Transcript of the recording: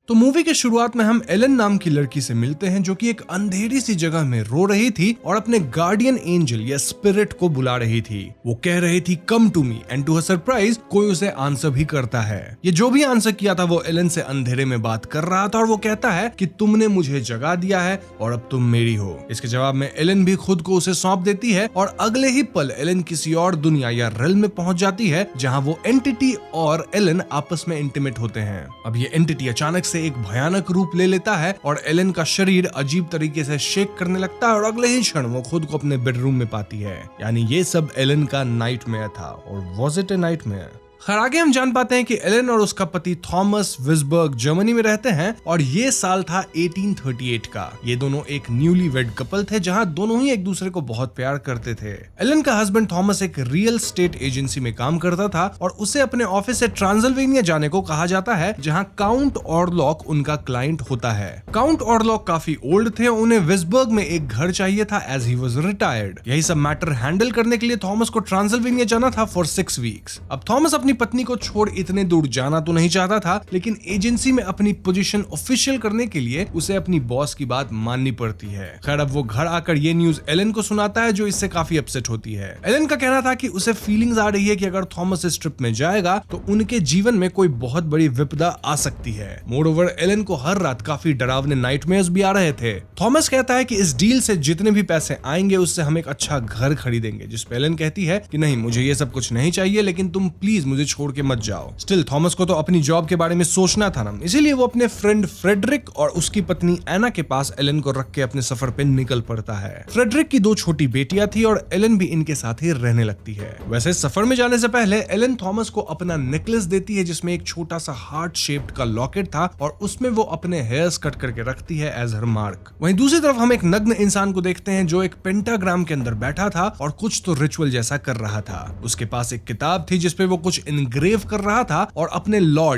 तो मूवी के शुरुआत में हम एलन नाम की लड़की से मिलते हैं जो कि एक अंधेरी सी जगह में रो रही थी और अपने गार्डियन एंजल या स्पिरिट को बुला रही थी। वो कह रही थी come to me and to her surprise कोई उसे आंसर भी करता है। ये जो भी आंसर किया था वो एलन से अंधेरे में बात कर रहा था और वो कहता है कि तुमने मुझे जगा दिया है और अब तुम मेरी हो। इसके जवाब में एलन भी खुद को उसे सौंप देती है और अगले ही पल एलन किसी और दुनिया या रेल्म में पहुंच जाती है जहां वो एंटिटी और एलन आपस में इंटीमेट होते हैं। अब ये एंटिटी अचानक से एक भयानक रूप ले लेता है और एलन का शरीर अजीब तरीके से शेक करने लगता है और अगले ही क्षण वो खुद को अपने बेडरूम में पाती है। यानी ये सब एलन का नाइटमेयर था। और वाज इट अ नाइटमेयर? खैर आगे हम जान पाते हैं कि एलन और उसका पति थॉमस विसबर्ग जर्मनी में रहते हैं और ये साल था 1838 का। ये दोनों एक न्यूली वेड कपल थे जहां दोनों ही एक दूसरे को बहुत प्यार करते थे। एलन का हस्बैंड थॉमस एक रियल स्टेट एजेंसी में काम करता था और उसे अपने ऑफिस से ट्रांसिल्वेनिया जाने को कहा जाता है जहां काउंट ऑरलॉक उनका क्लाइंट होता है। काउंट ऑरलॉक काफी ओल्ड थे, उन्हें विसबर्ग में एक घर चाहिए था एज ही वाज रिटायर्ड। यही सब मैटर हैंडल करने के लिए थॉमस को ट्रांसिल्वेनिया जाना था फॉर 6 वीक्स। अब थॉमस अपनी पत्नी को छोड़ इतने दूर जाना तो नहीं चाहता था, लेकिन एजेंसी में अपनी पोजीशन ऑफिशियल करने के लिए उसे अपनी बॉस की बात माननी पड़ती है। खैर अब वो घर आकर ये न्यूज एलन को सुनाता है जो इससे काफी अपसेट होती है। एलन का कहना था कि उसे फीलिंग्स आ रही है कि अगर थॉमस इस ट्रिप में जाएगा तो उनके जीवन में कोई बहुत बड़ी विपदा आ सकती है। मोरओवर एलन को हर रात काफी डरावने नाइटमेयर्स भी आ रहे थे। थॉमस कहता है कि इस डील से जितने भी पैसे आएंगे उससे हम एक अच्छा घर खरीदेंगे, जिस पे एलन कहती है कि नहीं मुझे ये सब कुछ नहीं चाहिए, लेकिन तुम प्लीज मुझे छोड़ के मत जाओ। स्टिल थॉमस को तो अपनी जॉब के बारे में सोचना था ना, इसीलिए वो अपने फ्रेंड फ्रेडरिक और उसकी पत्नी एना के पास एलन को रख के अपने सफर पे निकल पड़ता है। फ्रेडरिक की 2 छोटी बेटियां थी और एलन भी इनके साथ ही रहने लगती है। वैसे सफर में जाने से पहले एलन थॉमस को अपना नेकलेस देती है जिसमें एक छोटा सा हार्ट शेप्ड का लॉकेट था और उसमें वो अपने हेयर्स कट करके रखती है एज हर मार्क। वहीं दूसरी तरफ हम एक नग्न इंसान को देखते हैं जो एक पेंटाग्राम के अंदर बैठा था और कुछ तो रिचुअल जैसा कर रहा था। उसके पास एक किताब थी जिसपे वो कुछ इनग्रेव कर रहा था और अपने लॉर्ड